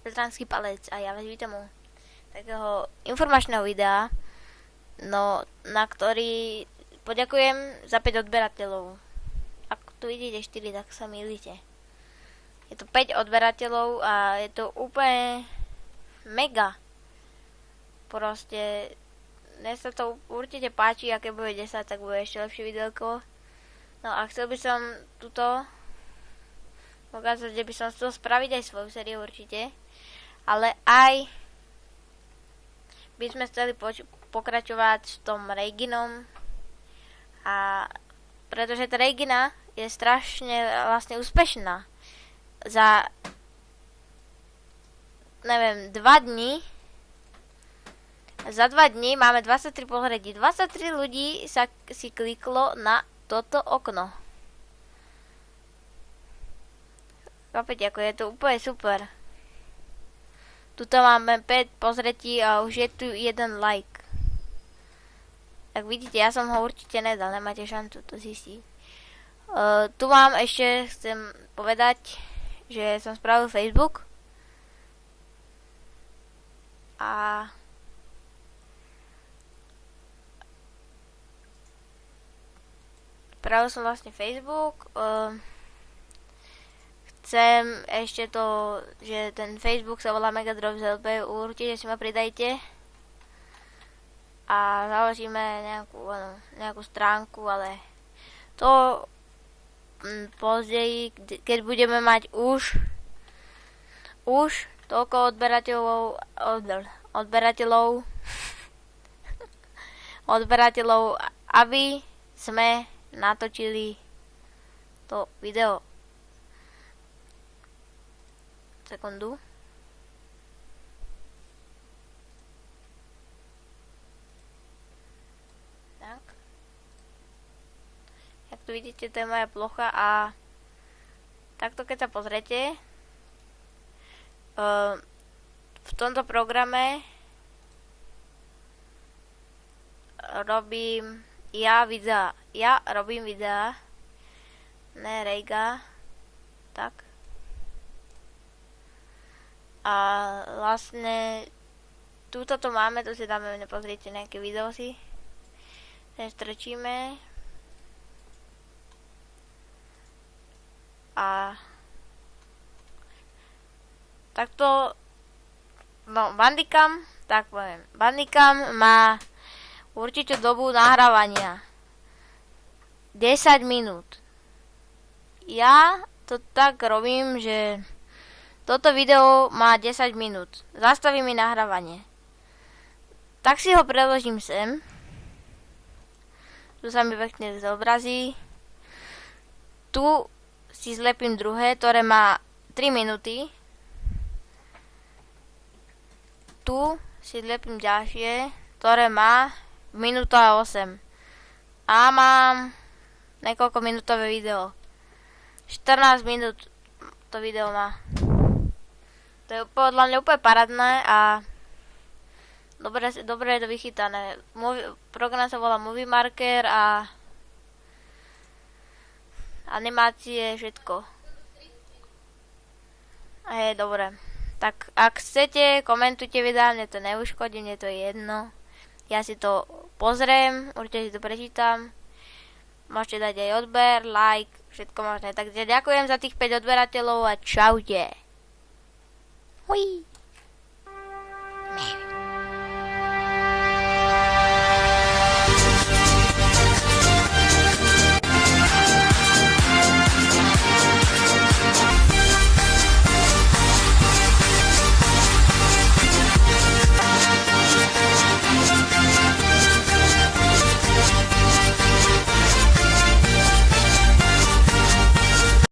Petránsky palec a ja vás vítam u takého informačného videa, no na ktorý poďakujem za 5 odberateľov. Ak tu vidíte 4, tak sa mýlite. Je to 5 odberateľov a je to úplne mega. Proste mne sa to určite páči, aké bude 10, tak bude ešte lepšie videoko. No a chcel by som tuto ukázať, že by som chcel spraviť aj svoju sériu určite, ale aj by sme chceli pokračovať s tom Reginom, a pretože tá Regina je strašne vlastne úspešná. Za neviem, 2 dní za 2 dní máme 23 pohľadí. 23 ľudí si kliklo na toto okno. Opäť ako je to úplne super. Tuto máme 5 pozretí a už je tu 1 like. Tak vidíte, ja som ho určite nedal, nemáte šancu to zistiť. Tu vám ešte chcem povedať, že som spravil Facebook. A spravil som vlastne Facebook. Chcem ešte to, že ten Facebook sa volá Megadrops LP, určite si ma pridajte. A založíme nejakú stránku, ale to později, keď budeme mať už toľko odberateľov, aby sme natočili to video. Sekundu. Tak. Jak tu vidíte, to je moja plocha a takto keď sa pozrete, v tomto programe robím videa, ne Rejga, tak. A vlastne túto to máme, to si dáme, nepozrite nejaké video si. Ten strčíme. A takto, no Bandicam, tak poviem, Bandicam má určitú dobu nahrávania 10 minút. Ja to tak robím, že toto video má 10 minút. Zastaví mi nahrávanie. Tak si ho preložím sem. Tu sa mi pekne zobrazí. Tu si zlepím druhé, ktoré má 3 minúty. Tu si zlepím ďalšie, ktoré má minúta 8. A mám niekoľko minútové video. 14 minút to video má. To je podľa mňa úplne parádne a dobre je to vychytané. Program sa volá Movie Marker a animácie, všetko. A je dobré. Tak ak chcete, komentujte videa, mne to neuškodí, mne to je jedno. Ja si to pozriem, určite si to prečítam. Môžete dať aj odber, like, všetko možné. Takže ďakujem za tých 5 odberateľov a čaute. Hui.